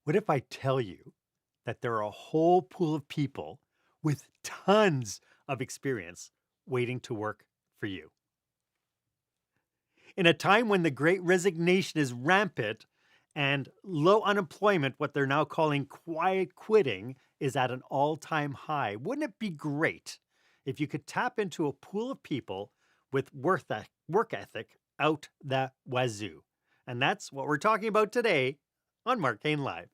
What if I tell you that there are a whole pool of people with tons of experience waiting to work for you? In a time when the great resignation is rampant and low unemployment, what they're now calling quiet quitting, is at an all time high, wouldn't it be great if you could tap into a pool of people with work ethic out the wazoo? And that's what we're talking about today on Marc Haine Live.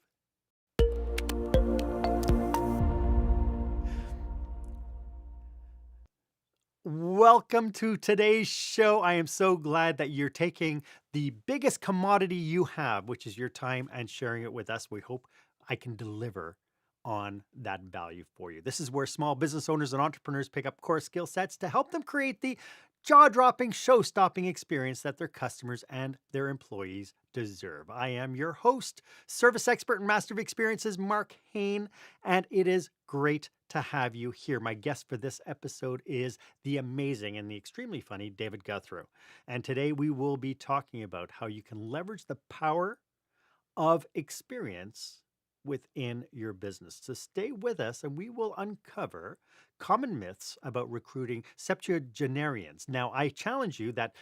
Welcome to today's show. I am so glad that you're taking the biggest commodity you have, which is your time, and sharing it with us. We hope I can deliver on that value for you. This is where small business owners and entrepreneurs pick up core skill sets to help them create the jaw-dropping, show-stopping experience that their customers and their employees deserve. I am your host, service expert and master of experiences, Marc Haine, and it is great to have you here. My guest for this episode is the amazing and the extremely funny David Gouthro. And today we will be talking about how you can leverage the power of experience within your business. So stay with us and we will uncover common myths about recruiting septuagenarians. Now, I challenge you that,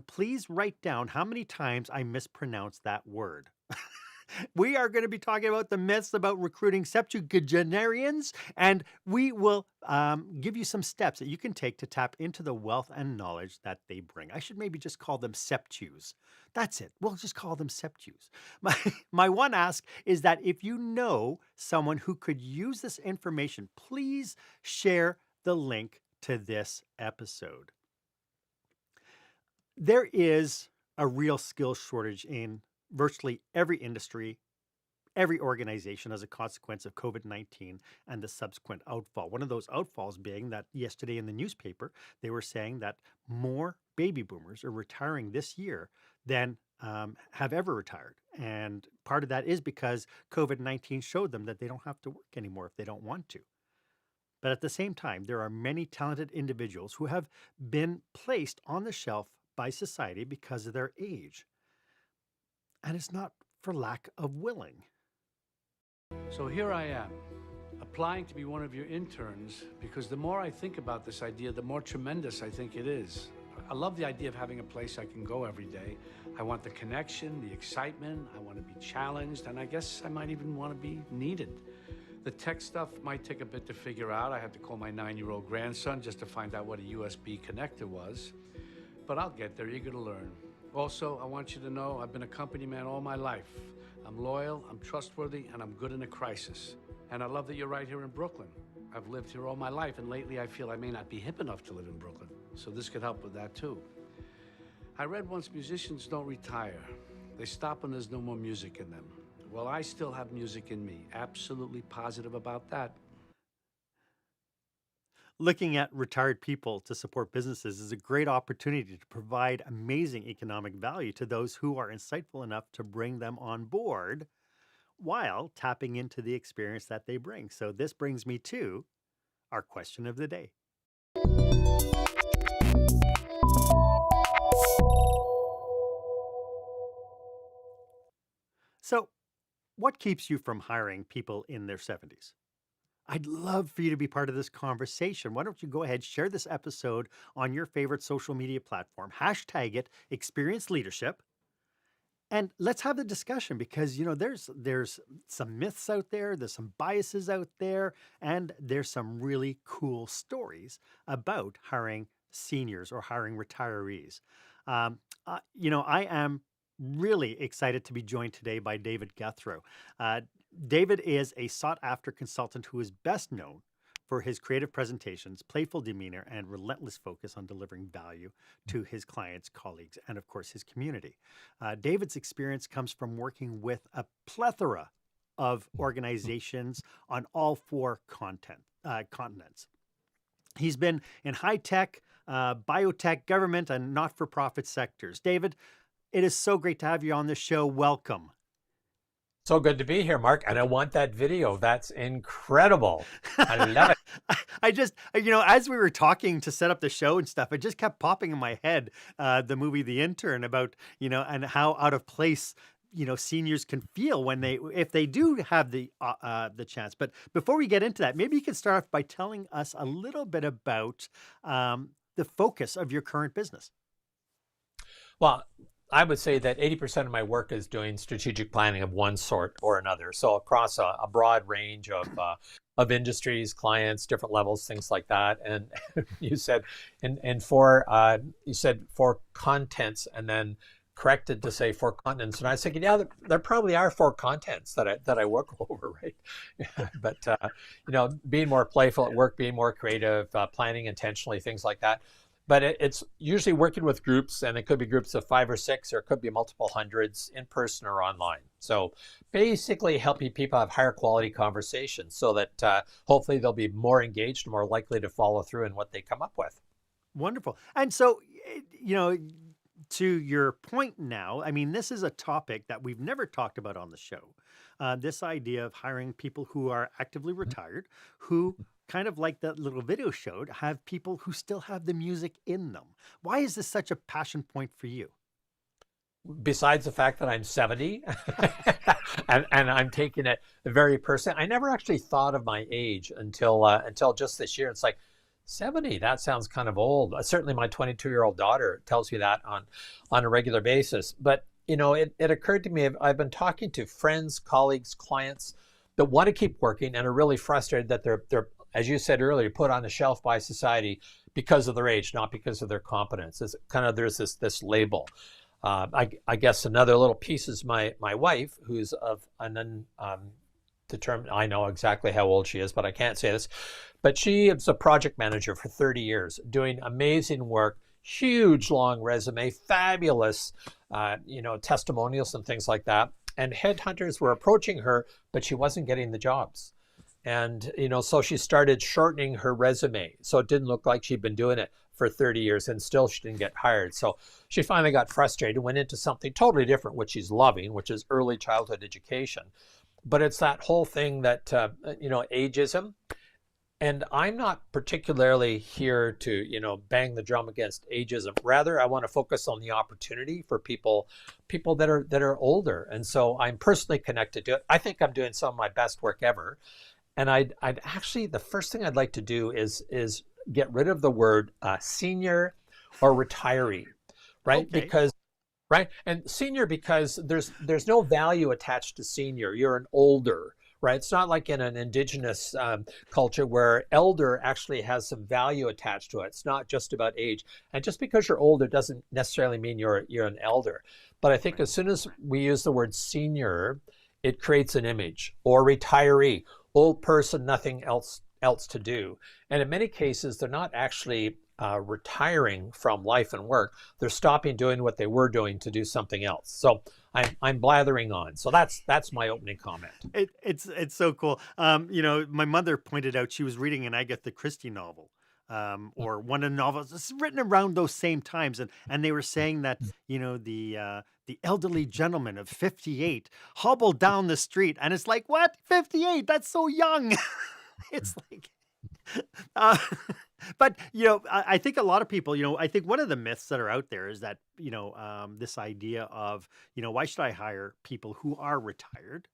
please write down how many times I mispronounce that word. We are going to be talking about the myths about recruiting septuagenarians, and we will give you some steps that you can take to tap into the wealth and knowledge that they bring. I should maybe just call them septus. That's it. We'll just call them septus. My one ask is that if you know someone who could use this information, please share the link to this episode. There is a real skill shortage in virtually every industry, every organization as a consequence of COVID-19 and the subsequent outfall. One of those outfalls being that yesterday in the newspaper, they were saying that more baby boomers are retiring this year than have ever retired. And part of that is because COVID-19 showed them that they don't have to work anymore if they don't want to. But at the same time, there are many talented individuals who have been placed on the shelf by society because of their age. And it's not for lack of willing. So here I am, applying to be one of your interns, because the more I think about this idea, the more tremendous I think it is. I love the idea of having a place I can go every day. I want the connection, the excitement, I want to be challenged, and I guess I might even want to be needed. The tech stuff might take a bit to figure out. I had to call my 9-year-old grandson just to find out what a USB connector was. But I'll get there, eager to learn. Also, I want you to know I've been a company man all my life. I'm loyal, I'm trustworthy, and I'm good in a crisis. And I love that you're right here in Brooklyn. I've lived here all my life, and lately I feel I may not be hip enough to live in Brooklyn. So this could help with that too. I read once musicians don't retire. They stop when there's no more music in them. Well, I still have music in me. Absolutely positive about that. Looking at retired people to support businesses is a great opportunity to provide amazing economic value to those who are insightful enough to bring them on board while tapping into the experience that they bring. So this brings me to our question of the day. So, what keeps you from hiring people in their 70s? I'd love for you to be part of this conversation. Why don't you go ahead, share this episode on your favorite social media platform, hashtag it Experience Leadership, and let's have the discussion because there's some myths out there, there's some biases out there, and there's some really cool stories about hiring seniors or hiring retirees. I am really excited to be joined today by David Gouthro. David is a sought-after consultant who is best known for his creative presentations, playful demeanor, and relentless focus on delivering value to his clients, colleagues, and of course, his community. David's experience comes from working with a plethora of organizations on all four continents. He's been in high-tech, biotech, government, and not-for-profit sectors. David, it is so great to have you on the show. Welcome. So good to be here, Mark. And I want that video. That's incredible. I love it. I just, as we were talking to set up the show and stuff, it just kept popping in my head, the movie The Intern about, and how out of place seniors can feel when if they do have the chance. But before we get into that, maybe you can start off by telling us a little bit about the focus of your current business. Well, I would say that 80% of my work is doing strategic planning of one sort or another. So across a broad range of industries, clients, different levels, things like that. And you said, you said for contents, and then corrected to say four continents. And I was thinking, yeah, there probably are four contents that I work over, right? But being more playful at work, being more creative, planning intentionally, things like that. But it's usually working with groups, and it could be groups of 5 or 6, or it could be multiple hundreds, in person or online. So basically helping people have higher quality conversations so that hopefully they'll be more engaged, more likely to follow through in what they come up with. Wonderful. And so, to your point now, I mean, this is a topic that we've never talked about on the show. This idea of hiring people who are actively retired, who kind of like that little video showed, have people who still have the music in them. Why is this such a passion point for you? Besides the fact that I'm 70 and I'm taking it very personally, I never actually thought of my age until just this year. It's like 70, that sounds kind of old. Certainly my 22-year-old daughter tells me that on a regular basis. But it occurred to me, I've been talking to friends, colleagues, clients that want to keep working and are really frustrated that they're as you said earlier, put on the shelf by society because of their age, not because of their competence. It's kind of, there's this label. I guess another little piece is my wife, who's of an undetermined, I know exactly how old she is, but I can't say this. But she is a project manager for 30 years, doing amazing work, huge long resume, fabulous, testimonials and things like that. And headhunters were approaching her, but she wasn't getting the jobs. And, so she started shortening her resume, so it didn't look like she'd been doing it for 30 years, and still she didn't get hired. So she finally got frustrated and went into something totally different, which she's loving, which is early childhood education. But it's that whole thing that, ageism. And I'm not particularly here to, bang the drum against ageism. Rather, I want to focus on the opportunity for people that are older. And so I'm personally connected to it. I think I'm doing some of my best work ever. And I'd actually, the first thing I'd like to do is get rid of the word senior or retiree, right? Okay. Because, right? And senior, because there's no value attached to senior. You're an older, right? It's not like in an indigenous culture where elder actually has some value attached to it. It's not just about age. And just because you're older doesn't necessarily mean you're an elder. But I think as soon as we use the word senior, it creates an image. Or retiree, old person, nothing else to do. And in many cases, they're not actually retiring from life and work. They're stopping doing what they were doing to do something else. So I'm blathering on. So that's my opening comment. It's so cool. My mother pointed out she was reading an Agatha Christie novel. Or one of the novels it's written around those same times, and they were saying that the elderly gentleman of 58 hobbled down the street, and it's like, what, 58? That's so young. It's like, uh, but I think a lot of people, I think one of the myths that are out there is that this idea of why should I hire people who are retired,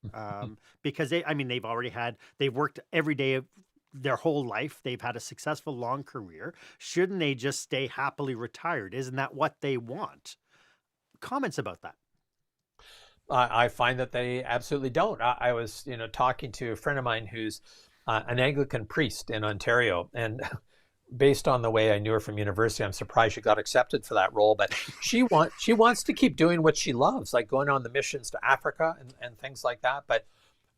because they've worked every day of their whole life. They've had a successful long career. Shouldn't they just stay happily retired? Isn't that what they want? Comments about that? I find that they absolutely don't. I was, talking to a friend of mine who's an Anglican priest in Ontario, and based on the way I knew her from university, I'm surprised she got accepted for that role. But she wants to keep doing what she loves, like going on the missions to Africa and things like that. But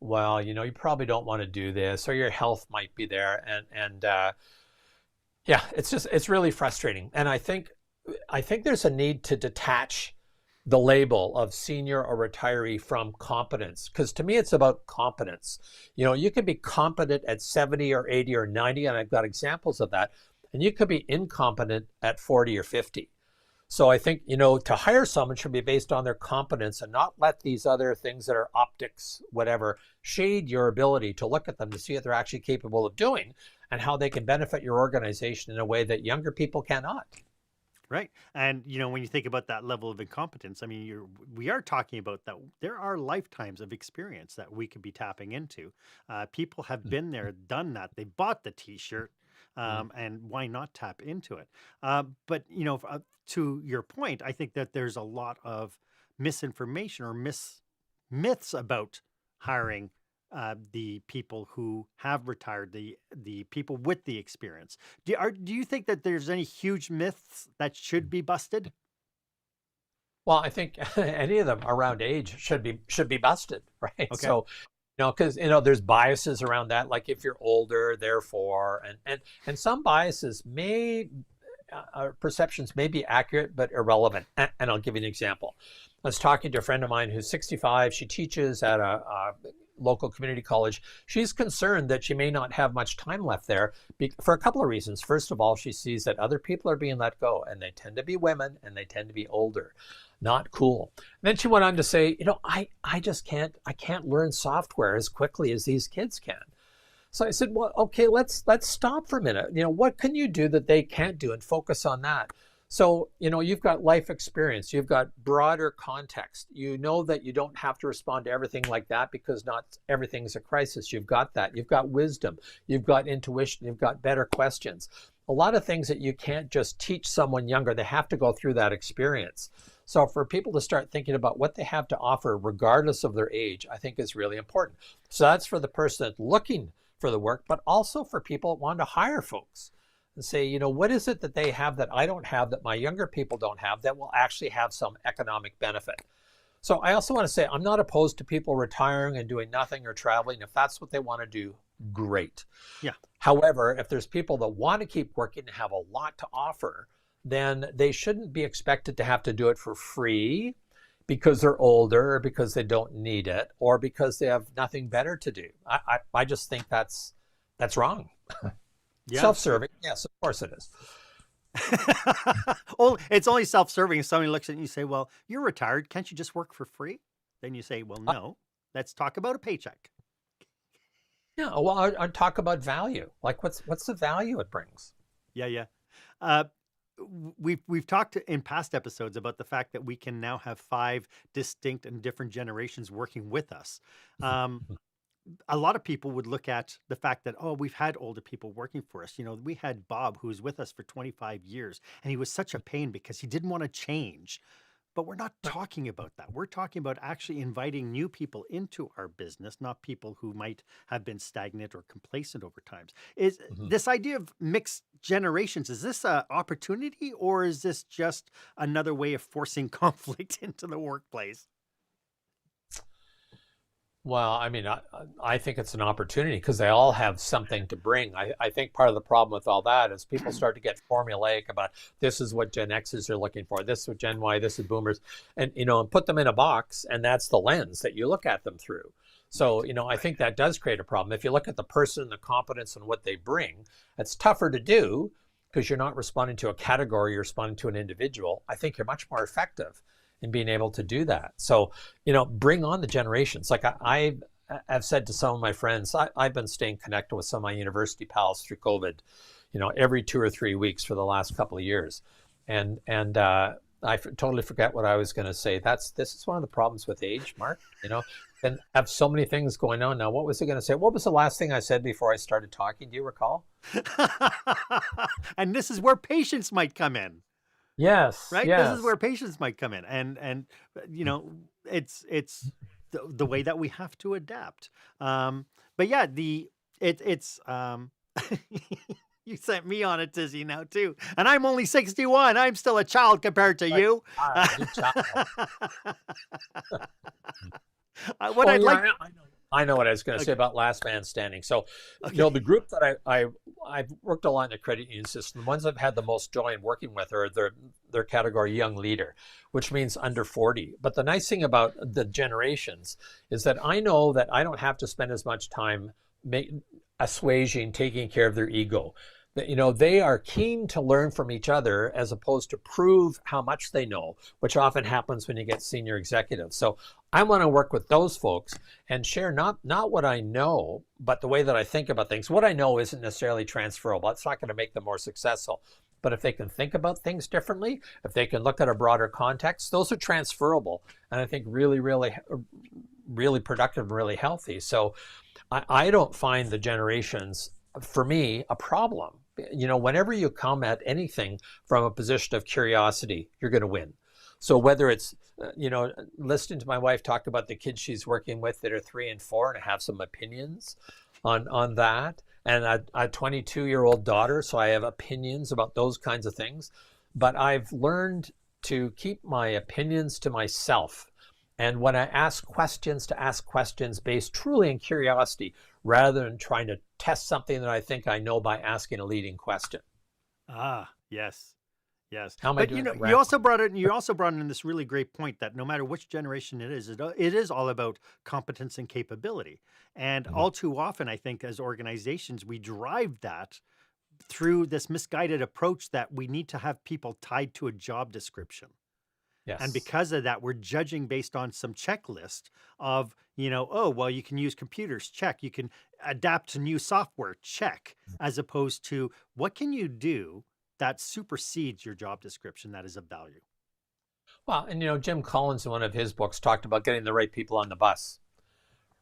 well, you probably don't want to do this, or your health might be there, and yeah, it's really frustrating. And I think there's a need to detach the label of senior or retiree from competence, because to me it's about competence. You can be competent at 70 or 80 or 90, and I've got examples of that, and you could be incompetent at 40 or 50. So I think, to hire someone should be based on their competence, and not let these other things that are optics, whatever, shade your ability to look at them to see what they're actually capable of doing and how they can benefit your organization in a way that younger people cannot. Right. And, when you think about that level of incompetence, I mean, we are talking about that. There are lifetimes of experience that we could be tapping into. People have been there, done that. They bought the t-shirt. Mhm. And why not tap into it? But, to your point, I think that there's a lot of misinformation or myths about hiring the people who have retired, the people with the experience. Do you think that there's any huge myths that should be busted? Well, I think any of them around age should be busted, right? Okay. So, because there's biases around that, like if you're older, therefore, and some biases perceptions may be accurate but irrelevant. And I'll give you an example. I was talking to a friend of mine who's 65. She teaches at a local community college. She's concerned that she may not have much time left there for a couple of reasons. First of all, she sees that other people are being let go, and they tend to be women, and they tend to be older. Not cool. And then she went on to say, I just can't learn software as quickly as these kids can. So I said, well, okay, let's stop for a minute. What can you do that they can't do, and focus on that? So, you've got life experience, you've got broader context. You know that you don't have to respond to everything like that because not everything's a crisis. You've got that. You've got wisdom, you've got intuition, you've got better questions. A lot of things that you can't just teach someone younger, they have to go through that experience. So for people to start thinking about what they have to offer, regardless of their age, I think is really important. So that's for the person that's looking for the work, but also for people that want to hire folks and say, what is it that they have that I don't have, that my younger people don't have, that will actually have some economic benefit? So I also want to say, I'm not opposed to people retiring and doing nothing or traveling. If that's what they want to do, great. Yeah. However, if there's people that want to keep working and have a lot to offer, then they shouldn't be expected to have to do it for free because they're older, or because they don't need it, or because they have nothing better to do. I just think that's wrong. Yeah. Self-serving, yes, of course it is. Oh, it's only self-serving if somebody looks at you and you say, well, you're retired. Can't you just work for free? Then you say, well, no, let's talk about a paycheck. Yeah, well, I'd talk about value. Like, what's the value it brings? Yeah, yeah. Uh, we've talked in past episodes about the fact that we can now have 5 distinct and different generations working with us. A lot of people would look at the fact that, oh, we've had older people working for us. We had Bob, who was with us for 25 years, and he was such a pain because he didn't want to change. But we're not talking about that. We're talking about actually inviting new people into our business, not people who might have been stagnant or complacent over times. Is this idea of mixed generations, is this an opportunity, or is this just another way of forcing conflict into the workplace? Well, I mean, I think it's an opportunity because they all have something to bring. I think part of the problem with all that is people start to get formulaic about this is what Gen X's are looking for, this is what Gen Y, this is boomers, and put them in a box, and that's the lens that you look at them through. So, I think that does create a problem. If you look at the person, the competence, and what they bring, it's tougher to do because you're not responding to a category, you're responding to an individual. I think you're much more effective in being able to do that. So, bring on the generations. Like I've said to some of my friends, I've been staying connected with some of my university pals through COVID, every 2 or 3 weeks for the last couple of years. And totally forget what I was going to say. This is one of the problems with age, Mark, and have so many things going on. Now, what was I going to say? What was the last thing I said before I started talking? Do you recall? And this is where patience might come in. Yes. Right. Yes. This is where patience might come in. And it's the way that we have to adapt. But yeah, it's you sent me on a tizzy now too. And I'm only 61. I'm still a child compared to you. What I'd like. I know what I was going to say about last man standing. So, the group that I've worked a lot in the credit union system, the ones I've had the most joy in working with are their category young leader, which means under 40. But the nice thing about the generations is that I know that I don't have to spend as much time assuaging, taking care of their ego. That, they are keen to learn from each other as opposed to prove how much they know, which often happens when you get senior executives. So I want to work with those folks and share not what I know, but the way that I think about things. What I know isn't necessarily transferable. It's not going to make them more successful. but if they can think about things differently, if they can look at a broader context, those are transferable. And I think really, really, really productive and really healthy. So I don't find the generations, for me, a problem. Whenever you come at anything from a position of curiosity, you're going to win. So whether it's, listening to my wife talk about the kids she's working with that are 3 and 4 and have some opinions on that, and a 22-year-old daughter, so I have opinions about those kinds of things. But I've learned to keep my opinions to myself. And when I ask questions, to ask questions based truly in curiosity, rather than trying to test something that I think I know by asking a leading question. Ah, yes. Yes. How am I But doing? you also brought in this really great point that no matter which generation it is all about competence and capability. And all too often, I think, as organizations, we drive that through this misguided approach that we need to have people tied to a job description. And Yes. because of that, we're judging based on some checklist of, oh, well, you can use computers, check. You can adapt to new software, check, as opposed to what can you do that supersedes your job description that is of value. Well, and Jim Collins in one of his books talked about getting the right people on the bus,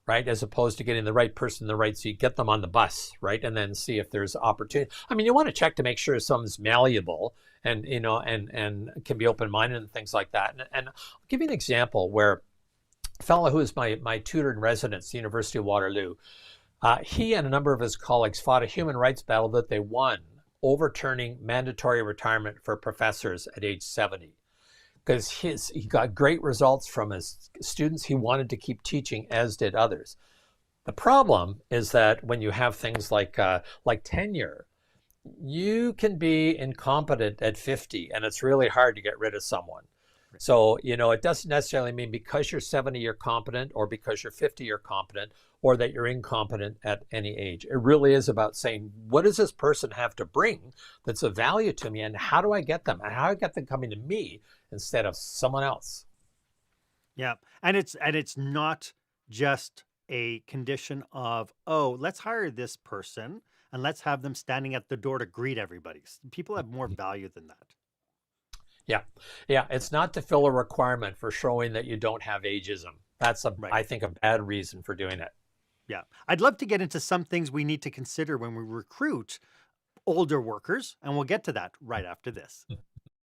right? As opposed to getting the right person in the right seat, get them on the bus, right? And then see if there's opportunity. I mean, you want to check to make sure someone's malleable and can be open-minded and things like that. And I'll give you an example where a fellow who is my tutor in residence, the University of Waterloo, he and a number of his colleagues fought a human rights battle that they won, overturning mandatory retirement for professors at age 70. Because he got great results from his students. He wanted to keep teaching, as did others. The problem is that when you have things like tenure, you can be incompetent at 50, and it's really hard to get rid of someone. So, it doesn't necessarily mean because you're 70 you're competent, or because you're 50 you're competent, or that you're incompetent at any age. It really is about saying, what does this person have to bring that's of value to me, and how do I get them? And how do I get them coming to me instead of someone else? Yeah. And it's not just a condition of, oh, let's hire this person and let's have them standing at the door to greet everybody. People have more value than that. Yeah. Yeah. It's not to fill a requirement for showing that you don't have ageism. That's, I think, a bad reason for doing it. Yeah. I'd love to get into some things we need to consider when we recruit older workers, and we'll get to that right after this.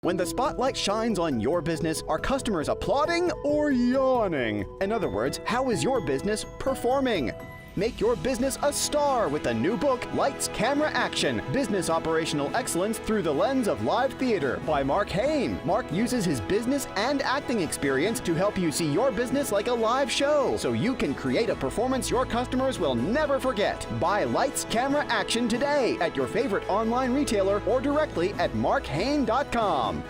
When the spotlight shines on your business, are customers applauding or yawning? In other words, how is your business performing? Make your business a star with the new book, Lights, Camera, Action, Business Operational Excellence Through the Lens of Live Theater by Marc Haine. Marc uses his business and acting experience to help you see your business like a live show, so you can create a performance your customers will never forget. Buy Lights, Camera, Action today at your favorite online retailer or directly at marchaine.com.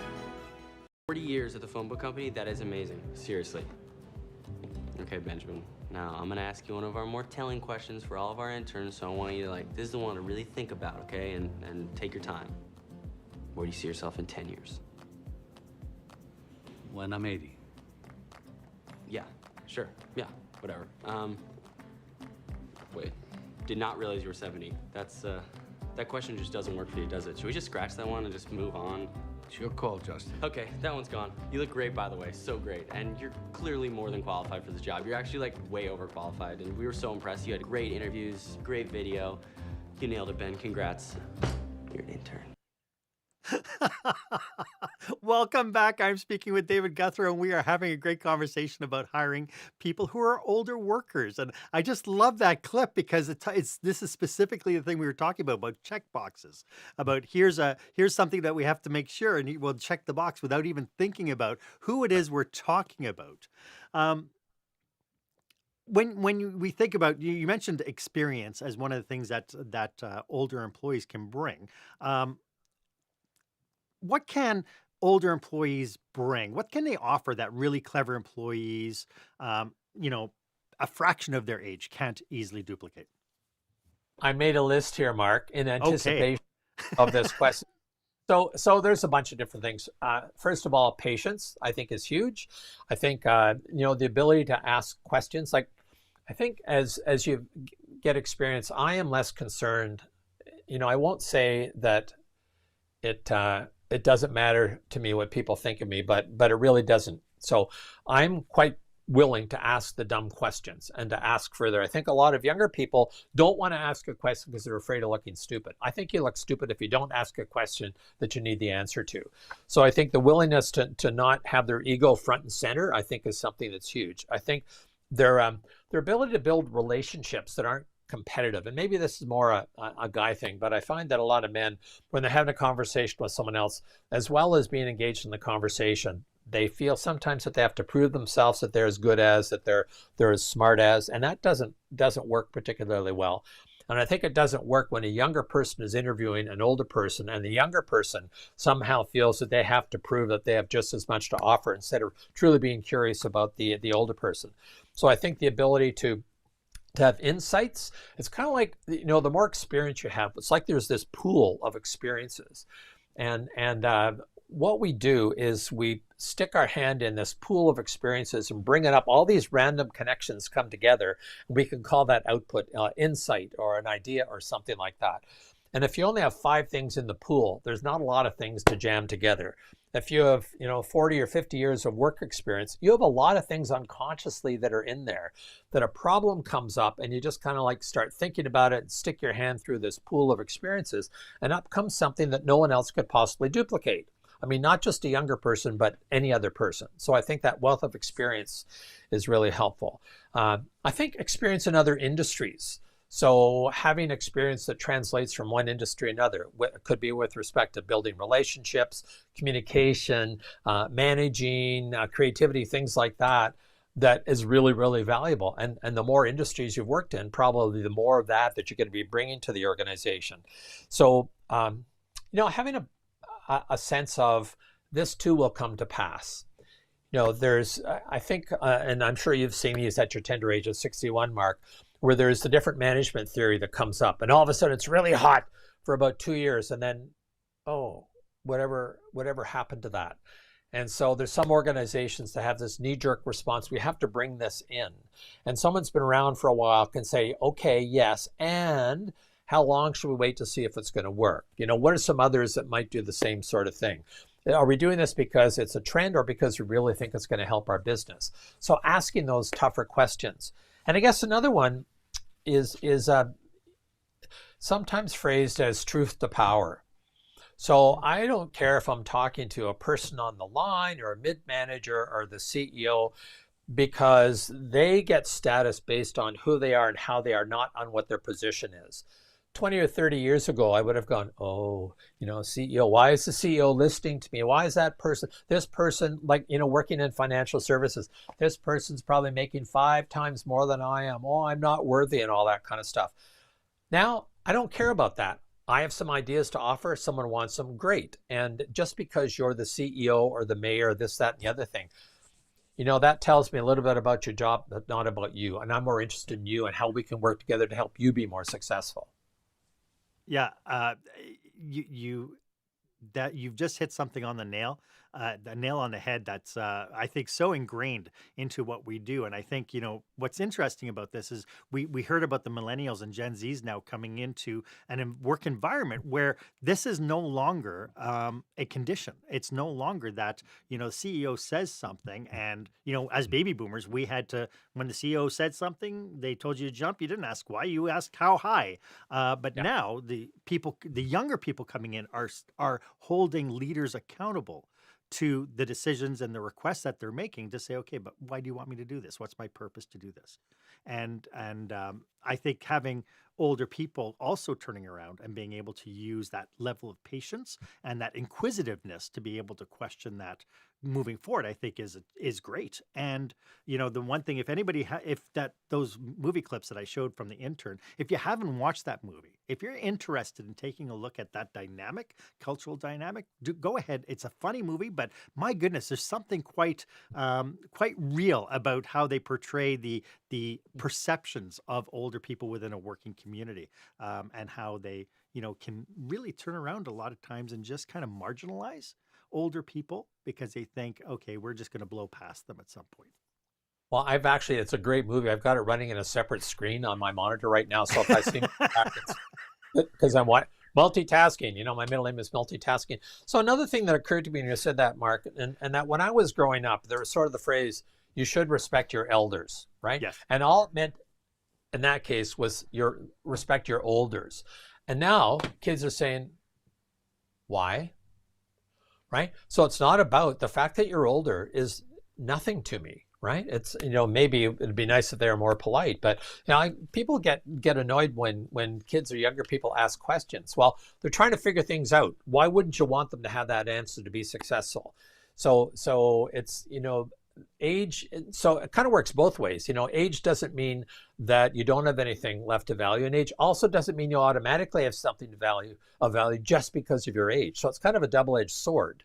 40 years at the phone book company, that is amazing, seriously. Okay, Benjamin. Now, I'm gonna ask you one of our more telling questions for all of our interns, so I want you to, this is the one to really think about, okay? And take your time. Where do you see yourself in 10 years? When I'm 80. Yeah, sure, yeah, whatever. Wait, did not realize you were 70. That question just doesn't work for you, does it? Should we just scratch that one and just move on? It's your call, Justin. Okay, that one's gone. You look great, by the way, so great. And you're clearly more than qualified for this job. You're actually way overqualified, and we were so impressed. You had great interviews, great video. You nailed it, Ben, congrats. You're an intern. Welcome back. I'm speaking with David Gouthro, and we are having a great conversation about hiring people who are older workers. And I just love that clip because this is specifically the thing we were talking about check boxes. About here's something that we have to make sure, and we'll check the box without even thinking about who it is we're talking about. When we think about, you mentioned experience as one of the things that older employees can bring. What can older employees bring? What can they offer that really clever employees, a fraction of their age can't easily duplicate? I made a list here, Mark, in anticipation of this question. So there's a bunch of different things. First of all, patience, I think, is huge. I think, the ability to ask questions. I think as you get experience, I am less concerned. I won't say that it doesn't matter to me what people think of me, but it really doesn't. So I'm quite willing to ask the dumb questions and to ask further. I think a lot of younger people don't want to ask a question because they're afraid of looking stupid. I think you look stupid if you don't ask a question that you need the answer to. So I think the willingness to not have their ego front and center, I think, is something that's huge. I think their ability to build relationships that aren't competitive, and maybe this is more a guy thing, but I find that a lot of men, when they're having a conversation with someone else, as well as being engaged in the conversation, they feel sometimes that they have to prove themselves that they're as good as, that they're as smart as, and that doesn't work particularly well. And I think it doesn't work when a younger person is interviewing an older person, and the younger person somehow feels that they have to prove that they have just as much to offer instead of truly being curious about the older person. So I think the ability to have insights, it's kind of like, the more experience you have, it's like there's this pool of experiences. And what we do is we stick our hand in this pool of experiences and bring it up. All these random connections come together. We can call that output insight or an idea or something like that. And if you only have 5 things in the pool, there's not a lot of things to jam together. If you have 40 or 50 years of work experience, you have a lot of things unconsciously that are in there, that a problem comes up and you just kind of like start thinking about it and stick your hand through this pool of experiences, and up comes something that no one else could possibly duplicate. I mean, not just a younger person, but any other person. So I think that wealth of experience is really helpful. I think experience in other industries. So having experience that translates from one industry to another could be with respect to building relationships, communication, managing, creativity, things like that, that is really, really valuable. And the more industries you've worked in, probably the more of that you're going to be bringing to the organization. So, having a sense of this too will come to pass. There's, I think, and I'm sure you've seen these at your tender age of 61, Mark, where there's the different management theory that comes up, and all of a sudden it's really hot for about 2 years, and then, whatever happened to that? And so there's some organizations that have this knee-jerk response. We have to bring this in. And someone's been around for a while can say, okay, yes, and how long should we wait to see if it's going to work? What are some others that might do the same sort of thing? Are we doing this because it's a trend or because we really think it's going to help our business? So asking those tougher questions. And I guess another one is sometimes phrased as truth to power. So I don't care if I'm talking to a person on the line or a mid-manager or the CEO, because they get status based on who they are and how they are, not on what their position is. 20 or 30 years ago, I would have gone, CEO, why is the CEO listening to me? Why is this person, working in financial services, this person's probably making 5 times more than I am. Oh, I'm not worthy, and all that kind of stuff. Now, I don't care about that. I have some ideas to offer. Someone wants them, great. And just because you're the CEO or the mayor, this, that, and the other thing, that tells me a little bit about your job, but not about you. And I'm more interested in you and how we can work together to help you be more successful. Yeah, you've just hit something on the nail on the head. That's I think so ingrained into what we do. And I think what's interesting about this is we heard about the millennials and Gen Zs now coming into an work environment where this is no longer a condition. It's no longer that the CEO says something, and as baby boomers, we had to, when the CEO said something, they told you to jump. You didn't ask why. You asked how high. But now the younger people coming in are holding leaders accountable to the decisions and the requests that they're making, to say, okay, but why do you want me to do this? What's my purpose to do this? And I think having older people also turning around and being able to use that level of patience and that inquisitiveness to be able to question that moving forward, I think is great. And the one thing, if anybody those movie clips that I showed from the Intern, if you haven't watched that movie, if you're interested in taking a look at that cultural dynamic, go ahead. It's a funny movie, but my goodness, there's something quite real about how they portray the perceptions of older people within a working community, and how they can really turn around a lot of times and just kind of marginalize older people because they think, okay, we're just going to blow past them at some point. Well, it's a great movie. I've got it running in a separate screen on my monitor right now. So if I seem because Multitasking, my middle name is multitasking. So another thing that occurred to me when you said that, Mark, and that when I was growing up, there was sort of the phrase, you should respect your elders, right? Yes. And all it meant in that case was respect your olders. And now kids are saying, why? Right? So it's not about the fact that you're older is nothing to me, right? It's, maybe it'd be nice if they were more polite, but people get annoyed when kids or younger people ask questions. Well, they're trying to figure things out. Why wouldn't you want them to have that answer to be successful? So it's, age, so it kind of works both ways. Age doesn't mean that you don't have anything left to value, and age also doesn't mean you automatically have something of value just because of your age. So it's kind of a double-edged sword.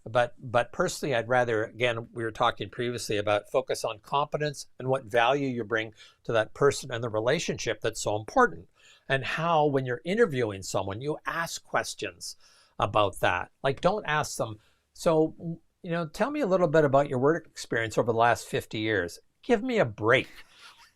But personally, I'd rather, again, we were talking previously about focus on competence and what value you bring to that person and the relationship that's so important, and how when you're interviewing someone, you ask questions about that. Like, don't ask them, so tell me a little bit about your work experience over the last 50 years. Give me a break.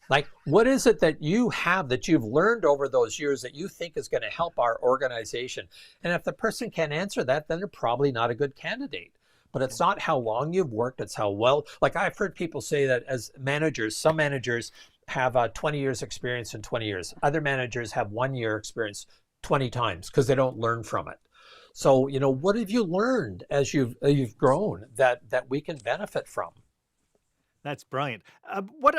Like, what is it that you have that you've learned over those years that you think is going to help our organization? And if the person can't answer that, then they're probably not a good candidate. But it's not how long you've worked, it's how well, like I've heard people say that as managers, some managers have 20 years experience in 20 years. Other managers have 1 year experience 20 times because they don't learn from it. So, what have you learned as you've grown that we can benefit from? That's brilliant. What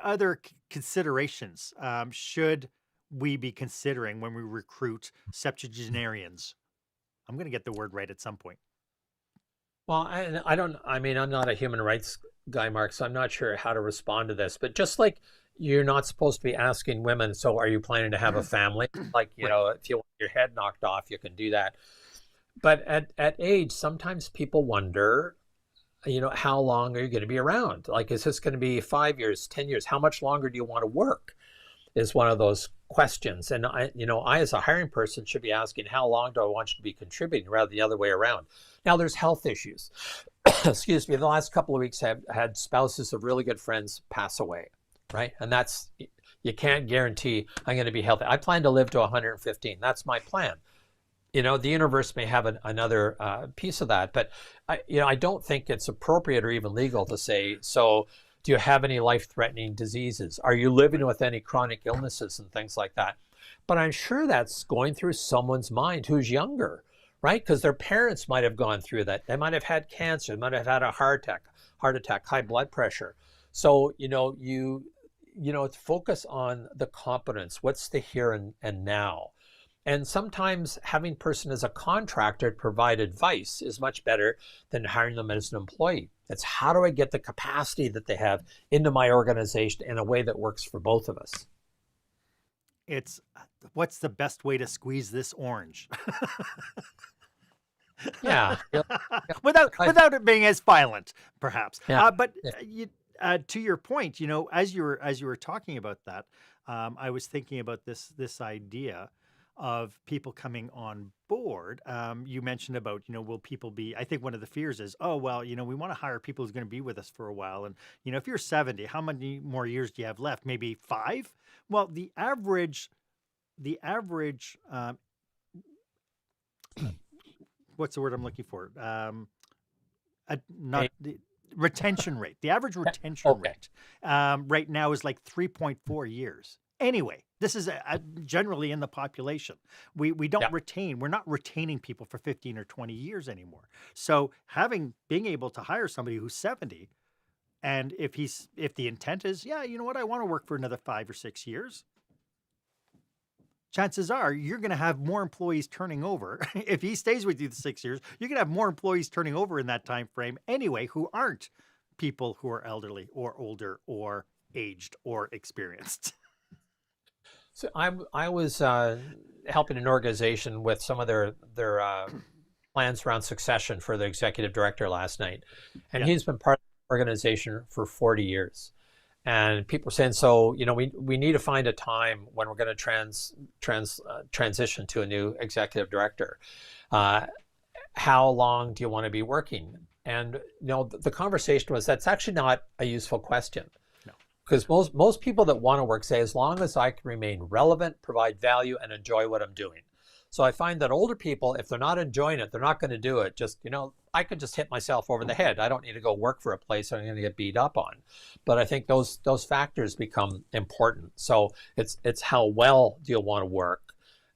other considerations should we be considering when we recruit septuagenarians? I'm going to get the word right at some point. Well, I'm not a human rights guy, Mark, so I'm not sure how to respond to this. But just like you're not supposed to be asking women, so are you planning to have a family? Like, if you want your head knocked off, you can do that. But at age, sometimes people wonder, how long are you going to be around? Like, is this going to be 5 years, 10 years? How much longer do you want to work? Is one of those questions. And I as a hiring person should be asking, how long do I want you to be contributing, rather the other way around? Now, there's health issues. Excuse me. The last couple of weeks, I've had spouses of really good friends pass away, right? And you can't guarantee I'm going to be healthy. I plan to live to 115. That's my plan. The universe may have another piece of that, but I don't think it's appropriate or even legal to say, so do you have any life-threatening diseases? Are you living with any chronic illnesses and things like that? But I'm sure that's going through someone's mind who's younger, right? Because their parents might have gone through that. They might have had cancer. They might have had a heart attack, high blood pressure. So, focus on the competence. What's the here and now? And sometimes having person as a contractor to provide advice is much better than hiring them as an employee. It's how do I get the capacity that they have into my organization in a way that works for both of us? It's what's the best way to squeeze this orange? Yeah. Without it being as violent, perhaps. Yeah. To your point, as you were talking about that, I was thinking about this idea of people coming on board. You mentioned about, will people be, I think one of the fears is, we want to hire people who's going to be with us for a while. And, if you're 70, how many more years do you have left? Maybe 5? Well, the average, what's the word I'm looking for? The retention rate. The average retention rate right now is like 3.4 years. Anyway, this is generally in the population. We don't retain. We're not retaining people for 15 or 20 years anymore. So being able to hire somebody who's 70, and if the intent is, I want to work for another 5 or 6 years, chances are you're going to have more employees turning over. If he stays with you the 6 years, you're going to have more employees turning over in that time frame anyway, who aren't people who are elderly or older or aged or experienced. So I was helping an organization with some of their plans around succession for the executive director last night, and he's been part of the organization for 40 years. And people are saying, so we need to find a time when we're going to transition to a new executive director. How long do you want to be working? And the conversation was, that's actually not a useful question. Because most people that want to work say, as long as I can remain relevant, provide value, and enjoy what I'm doing. So I find that older people, if they're not enjoying it, they're not going to do it. Just, I could just hit myself over the head. I don't need to go work for a place I'm going to get beat up on. But I think those factors become important. So it's how well do you want to work,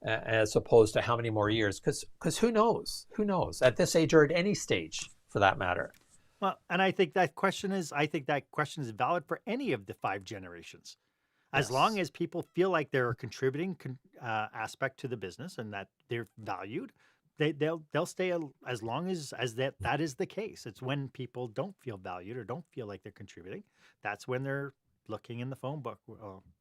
as opposed to how many more years? Because who knows? Who knows? At this age or at any stage, for that matter. Well, and I think that question is valid for any of the 5 generations. As long as people feel like they're a contributing aspect to the business and that they're valued, they'll stay as long as that is the case. It's when people don't feel valued or don't feel like they're contributing, that's when they're looking in the phone book,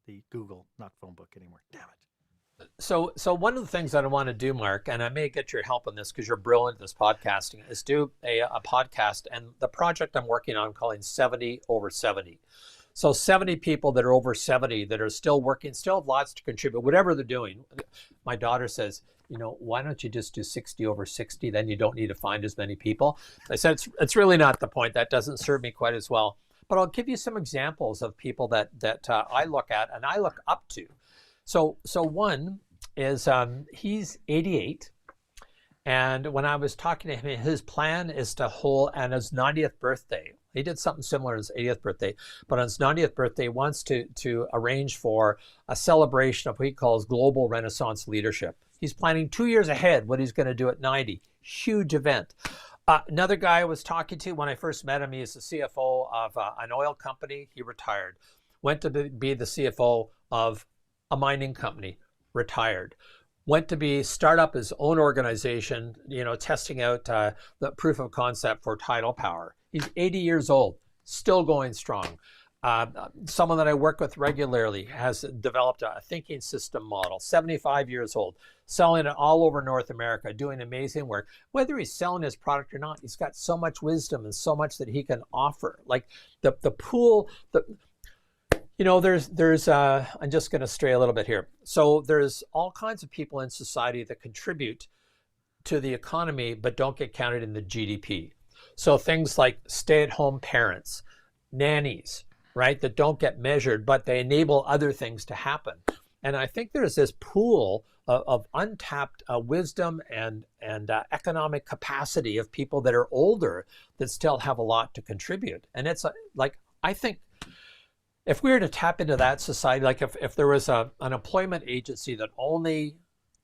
the Google, not phone book anymore. Damn it. So one of the things that I want to do, Mark, and I may get your help on this because you're brilliant at this podcasting, is do a podcast. And the project I'm working on, I'm calling 70 over 70. So 70 people that are over 70 that are still working, still have lots to contribute, whatever they're doing. My daughter says, why don't you just do 60 over 60? Then you don't need to find as many people. I said, it's really not the point. That doesn't serve me quite as well. But I'll give you some examples of people that I look at and I look up to. So one is he's 88. And when I was talking to him, his plan is to hold on his 90th birthday. He did something similar on his 80th birthday, but on his 90th birthday, he wants to arrange for a celebration of what he calls global Renaissance leadership. He's planning 2 years ahead what he's going to do at 90. Huge event. Another guy I was talking to when I first met him, he is the CFO of an oil company. He retired. Went to be the CFO of a mining company. Retired. Went to start up his own organization, testing out the proof of concept for tidal power. He's 80 years old, still going strong. Someone that I work with regularly has developed a thinking system model, 75 years old, selling it all over North America, doing amazing work. Whether he's selling his product or not, he's got so much wisdom and so much that he can offer. Like the pool, there's I'm just going to stray a little bit here. So there's all kinds of people in society that contribute to the economy but don't get counted in the GDP. So things like stay-at-home parents, nannies, right, that don't get measured, but they enable other things to happen. And I think there's this pool of untapped wisdom and economic capacity of people that are older that still have a lot to contribute. And it's I think if we were to tap into that society, like if there was an employment agency that only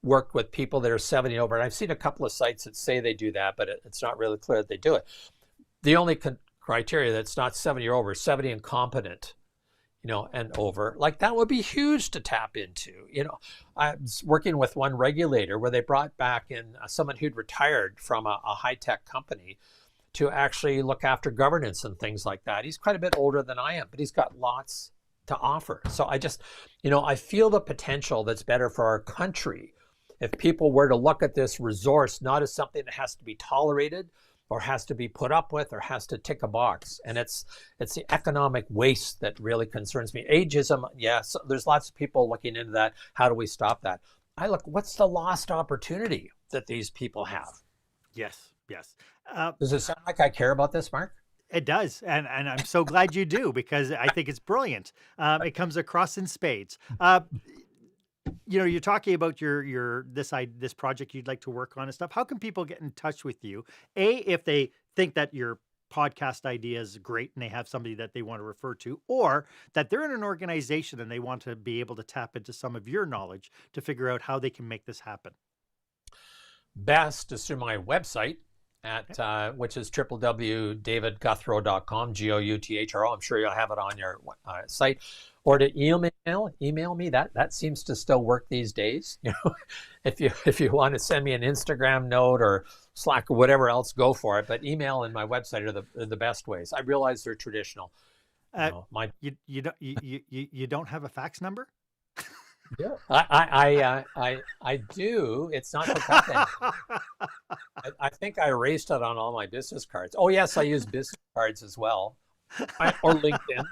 worked with people that are 70 and over, and I've seen a couple of sites that say they do that, but it's not really clear that they do it. The only criteria that's not 70 or over, 70 and competent, and over, like that would be huge to tap into. I was working with one regulator where they brought back in someone who'd retired from a high-tech company to actually look after governance and things like that. He's quite a bit older than I am, but he's got lots to offer. So I just, I feel the potential that's better for our country if people were to look at this resource not as something that has to be tolerated or has to be put up with or has to tick a box. And it's the economic waste that really concerns me. Ageism, yes, there's lots of people looking into that. How do we stop that? What's the lost opportunity that these people have? Yes, yes. Does it sound like I care about this, Mark? It does, and I'm so glad you do, because I think it's brilliant. It comes across in spades. You're talking about this project you'd like to work on and stuff. How can people get in touch with you? If they think that your podcast idea is great and they have somebody that they want to refer to, or that they're in an organization and they want to be able to tap into some of your knowledge to figure out how they can make this happen. Best is through my website which is www.davidgouthro.com, Gouthro. I'm sure you'll have it on your site, or to email me. That seems to still work these days. If you want to send me an Instagram note or Slack or whatever else, go for it. But email and my website are the best ways. I realize they're traditional. You don't have a fax number? Yeah, I do. It's not the company. I think I erased it on all my business cards. Oh yes, I use business cards as well, or LinkedIn.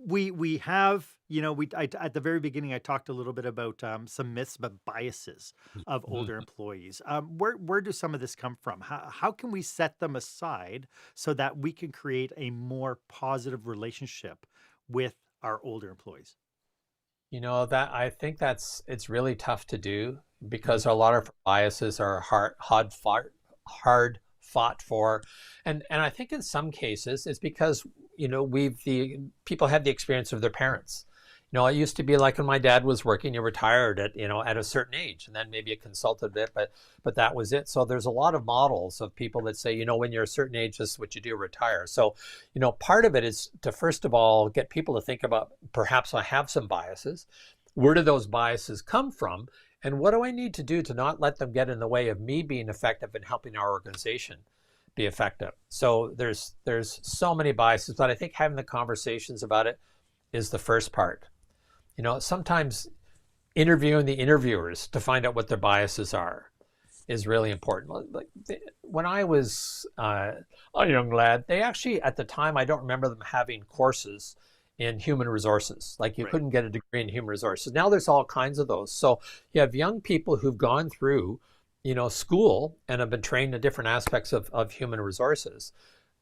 We have, at the very beginning, I talked a little bit about some myths, but biases of older employees. Where do some of this come from? How can we set them aside so that we can create a more positive relationship with our older employees? That I think it's really tough to do because a lot of biases are hard fought for, and I think in some cases it's because the people had the experience of their parents. It used to be like when my dad was working, you retired at a certain age, and then maybe a consulted a bit, but that was it. So there's a lot of models of people that say, when you're a certain age, this is what you do, retire. So, part of it is to first of all get people to think about, perhaps I have some biases. Where do those biases come from? And what do I need to do to not let them get in the way of me being effective and helping our organization be effective? So there's so many biases, but I think having the conversations about it is the first part. Sometimes interviewing the interviewers to find out what their biases are is really important. Like when I was a young lad, they actually, at the time, I don't remember them having courses in human resources. Like you couldn't get a degree in human resources. Now there's all kinds of those. So you have young people who've gone through, school and have been trained in different aspects of human resources,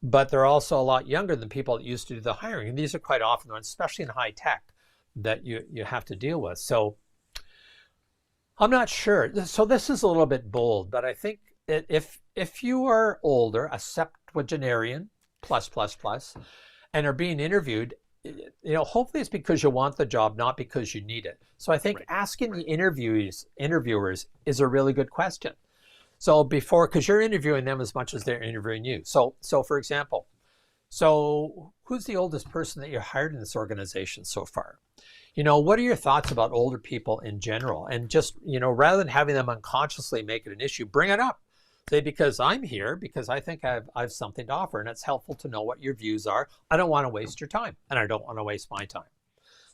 but they're also a lot younger than people that used to do the hiring. And these are quite often the ones, especially in high tech, that you have to deal with. So I'm not sure. So this is a little bit bold, but I think if you are older, a septuagenarian plus, and are being interviewed, hopefully it's because you want the job, not because you need it. So I think asking the interviewers is a really good question. So because you're interviewing them as much as they're interviewing you. So for example, who's the oldest person that you hired in this organization so far? What are your thoughts about older people in general? And just, rather than having them unconsciously make it an issue, bring it up. Say, because I'm here, because I think I have something to offer, and it's helpful to know what your views are. I don't want to waste your time, and I don't want to waste my time.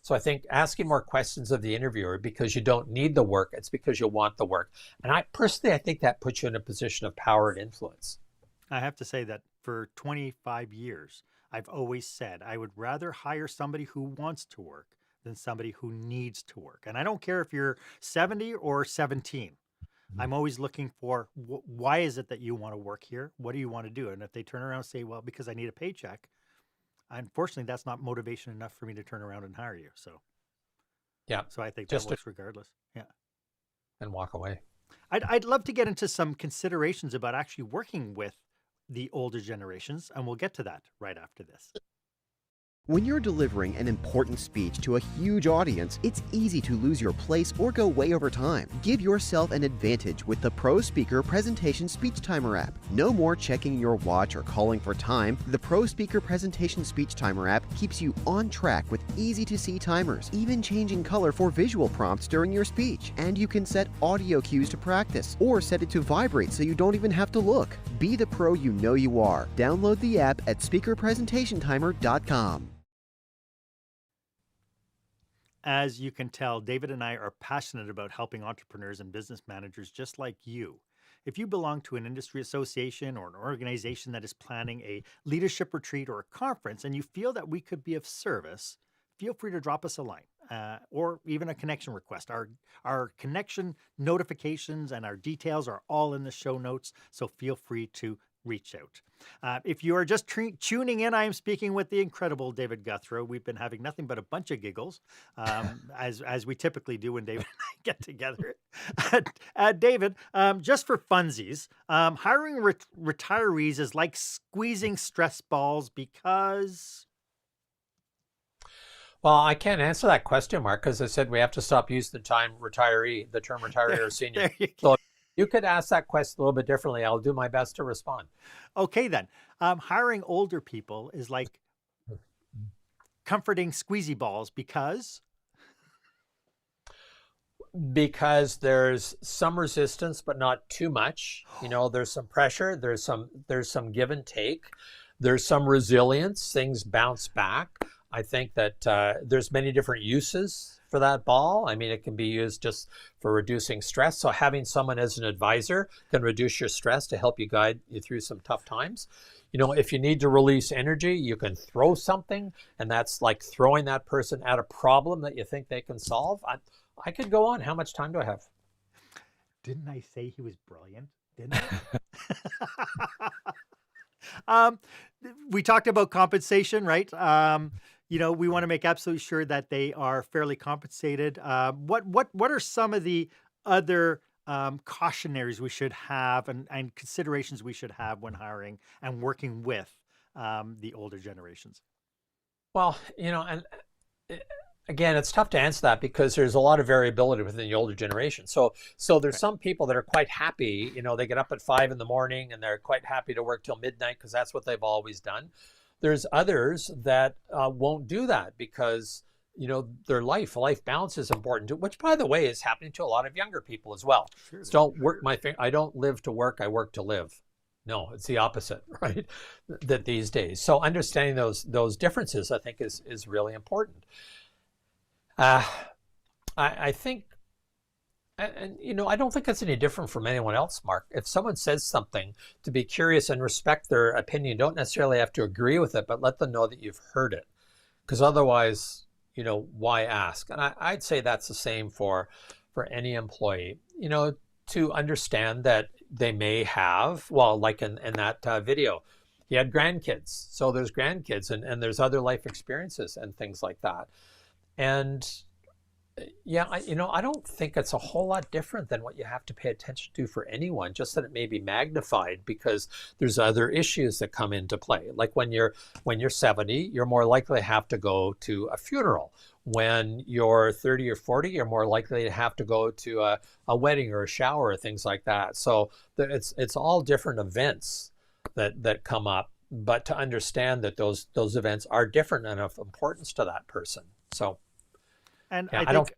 So I think asking more questions of the interviewer because you don't need the work, it's because you want the work. And I think that puts you in a position of power and influence. I have to say that for 25 years, I've always said I would rather hire somebody who wants to work than somebody who needs to work. And I don't care if you're 70 or 17. I'm always looking for why is it that you want to work here? What do you want to do? And if they turn around and say, well, because I need a paycheck, unfortunately, that's not motivation enough for me to turn around and hire you. So I think that works regardless. Yeah. And walk away. I'd love to get into some considerations about actually working with the older generations, and we'll get to that right after this. When you're delivering an important speech to a huge audience, it's easy to lose your place or go way over time. Give yourself an advantage with the Pro Speaker Presentation Speech Timer app. No more checking your watch or calling for time. The Pro Speaker Presentation Speech Timer app keeps you on track with easy-to-see timers, even changing color for visual prompts during your speech. And you can set audio cues to practice, or set it to vibrate so you don't even have to look. Be the pro you know you are. Download the app at speakerpresentationtimer.com. As you can tell, David and I are passionate about helping entrepreneurs and business managers just like you. If you belong to an industry association or an organization that is planning a leadership retreat or a conference and you feel that we could be of service, feel free to drop us a line or even a connection request. Our connection notifications and our details are all in the show notes, so feel free to reach out. If you are just tuning in, I am speaking with the incredible David Gouthro. We've been having nothing but a bunch of giggles, as we typically do when David and I get together. David, just for funsies, hiring retirees is like squeezing stress balls because... Well, I can't answer that question, Mark, because I said we have to stop using the term retiree or senior. So you could ask that question a little bit differently. I'll do my best to respond. Okay, then. Hiring older people is like comforting squeezy balls because there's some resistance, but not too much. There's some pressure. There's some give and take. There's some resilience. Things bounce back. I think that there's many different uses for that ball. I mean, it can be used just for reducing stress. So having someone as an advisor can reduce your stress to help you guide you through some tough times. If you need to release energy, you can throw something, and that's like throwing that person at a problem that you think they can solve. I could go on. How much time do I have? Didn't I say he was brilliant? Didn't I? We talked about compensation, right? we want to make absolutely sure that they are fairly compensated. What are some of the other cautionaries we should have and considerations we should have when hiring and working with the older generations? Well, and uh, again, it's tough to answer that because there's a lot of variability within the older generation. So there's Right. some people that are quite happy, they get up at 5 in the morning and they're quite happy to work till midnight because that's what they've always done. There's others that won't do that because their life balance is important, which by the way is happening to a lot of younger people as well. Sure. So don't work I don't live to work, I work to live. No, it's the opposite, right? That these days. So understanding those differences, I think, is really important. Uh, I think, and I don't think it's any different from anyone else, Mark. If someone says something, to be curious and respect their opinion. Don't necessarily have to agree with it, but let them know that you've heard it. Because otherwise, why ask? And I'd say that's the same for any employee, to understand that they may have, well, like in that video, he had grandkids. So there's grandkids and there's other life experiences and things like that. And yeah, I don't think it's a whole lot different than what you have to pay attention to for anyone, just that it may be magnified because there's other issues that come into play. Like when you're 70, you're more likely to have to go to a funeral. When you're 30 or 40, you're more likely to have to go to a wedding or a shower or things like that. So it's all different events that come up, but to understand that those events are different and of importance to that person. So. And Yeah, I don't.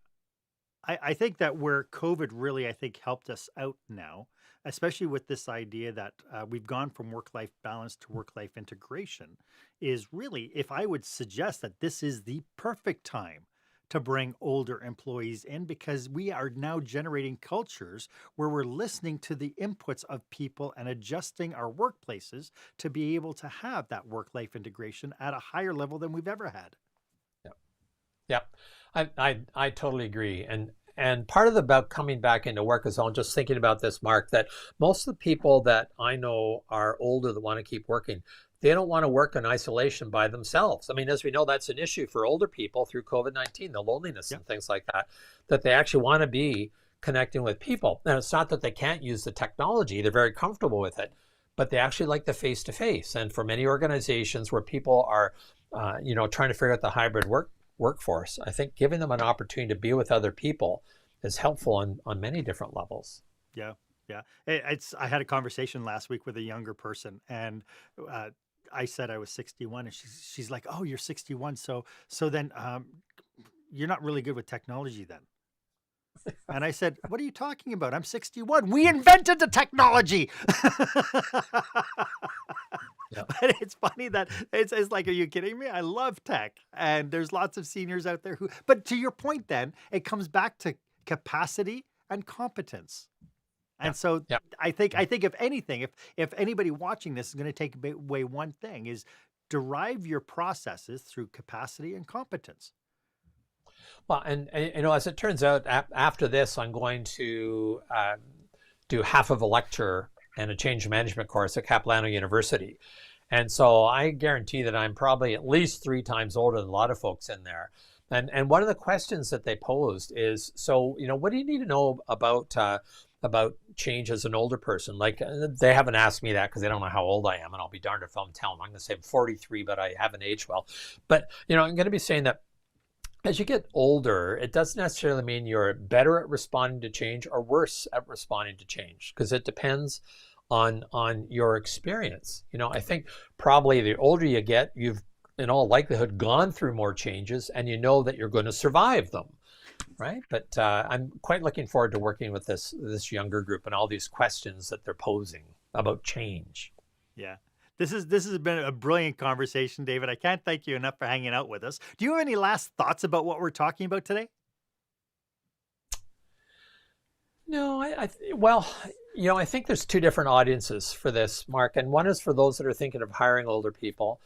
I think that where COVID really, I think, helped us out now, especially with this idea that we've gone from work-life balance to work-life integration, is really, if I would suggest that this is the perfect time to bring older employees in because we are now generating cultures where we're listening to the inputs of people and adjusting our workplaces to be able to have that work-life integration at a higher level than we've ever had. Yep. Yep. I totally agree. And part of about coming back into work is I'm just thinking about this, Mark, that most of the people that I know are older that want to keep working, they don't want to work in isolation by themselves. I mean, as we know, that's an issue for older people through COVID-19, the loneliness and things like that they actually want to be connecting with people. And it's not that they can't use the technology. They're very comfortable with it, but they actually like the face-to-face. And for many organizations where people are, trying to figure out the hybrid workforce, I think giving them an opportunity to be with other people is helpful on many different levels. Yeah, yeah. I had a conversation last week with a younger person, and I said I was 61, and she's like, "Oh, you're 61, so then you're not really good with technology then." And I said, "What are you talking about? I'm 61. We invented the technology." Yeah. But it's funny that it's like, are you kidding me? I love tech, and there's lots of seniors out there who. But to your point, then it comes back to capacity and competence. And so Yeah. I think if anything, if anybody watching this is going to take away one thing is derive your processes through capacity and competence. Well, and as it turns out, after this, I'm going to do half of a lecture and a change management course at Capilano University. And so I guarantee that I'm probably at least 3 times older than a lot of folks in there. And one of the questions that they posed is, so, what do you need to know about change as an older person? Like, they haven't asked me that because they don't know how old I am, and I'll be darned if I'm telling them. I'm going to say I'm 43, but I haven't aged well. But, I'm going to be saying that as you get older, it doesn't necessarily mean you're better at responding to change or worse at responding to change, because it depends on your experience. I think probably the older you get, you've in all likelihood gone through more changes, and you know that you're going to survive them, right? But I'm quite looking forward to working with this younger group and all these questions that they're posing about change. Yeah. This has been a brilliant conversation, David. I can't thank you enough for hanging out with us. Do you have any last thoughts about what we're talking about today? No, I think there's 2 different audiences for this, Mark. And one is for those that are thinking of hiring older people.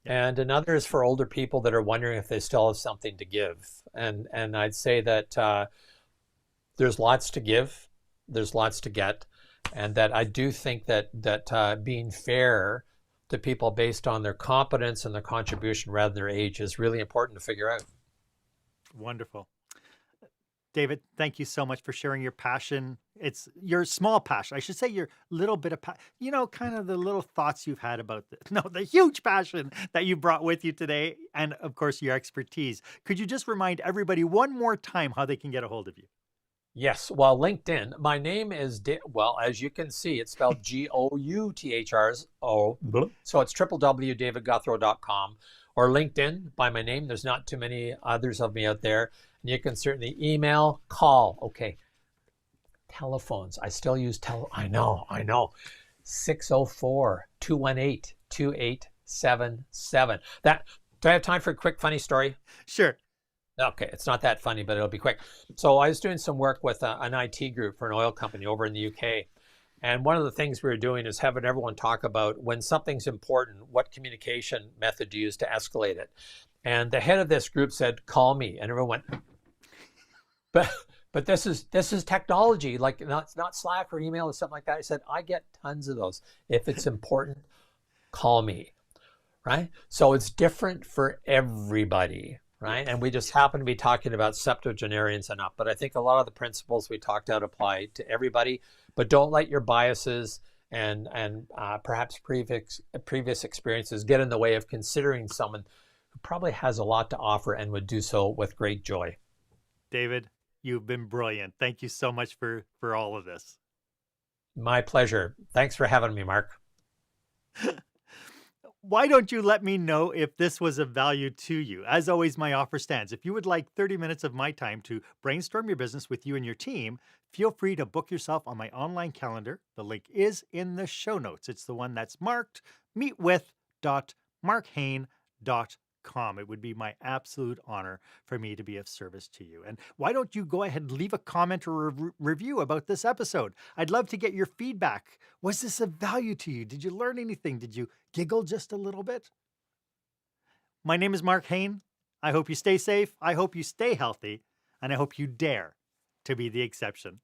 And another is for older people that are wondering if they still have something to give. And I'd say that there's lots to give, there's lots to get. And that I do think that being fair to people based on their competence and their contribution rather than their age is really important to figure out. Wonderful. David, thank you so much for sharing your passion. It's your small passion. I should say your little bit of, kind of the little thoughts you've had about the huge passion that you brought with you today. And of course, your expertise. Could you just remind everybody one more time how they can get a hold of you? Yes, well, LinkedIn. My name is, well, as you can see, it's spelled Gouthro. So it's www.davidgouthro.com or LinkedIn by my name. There's not too many others of me out there. And you can certainly email, call. Okay. Telephones. I still use I know. 604-218-2877. Do I have time for a quick funny story? Sure. Okay, it's not that funny, but it'll be quick. So I was doing some work with an IT group for an oil company over in the UK. And one of the things we were doing is having everyone talk about when something's important, what communication method to use to escalate it. And the head of this group said, call me. And everyone went, but this is technology, like it's not Slack or email or something like that. I said, I get tons of those. If it's important, call me, right? So it's different for everybody. Right. And we just happen to be talking about septuagenarians and up. But I think a lot of the principles we talked about apply to everybody. But don't let your biases and perhaps previous experiences get in the way of considering someone who probably has a lot to offer and would do so with great joy. David, you've been brilliant. Thank you so much for all of this. My pleasure. Thanks for having me, Mark. Why don't you let me know if this was of value to you? As always, my offer stands. If you would like 30 minutes of my time to brainstorm your business with you and your team, feel free to book yourself on my online calendar. The link is in the show notes. It's the one that's marked meetwith.marchaine.com. It would be my absolute honor for me to be of service to you. And why don't you go ahead and leave a comment or a review about this episode? I'd love to get your feedback. Was this of value to you? Did you learn anything? Did you giggle just a little bit? My name is Marc Haine. I hope you stay safe. I hope you stay healthy. And I hope you dare to be the exception.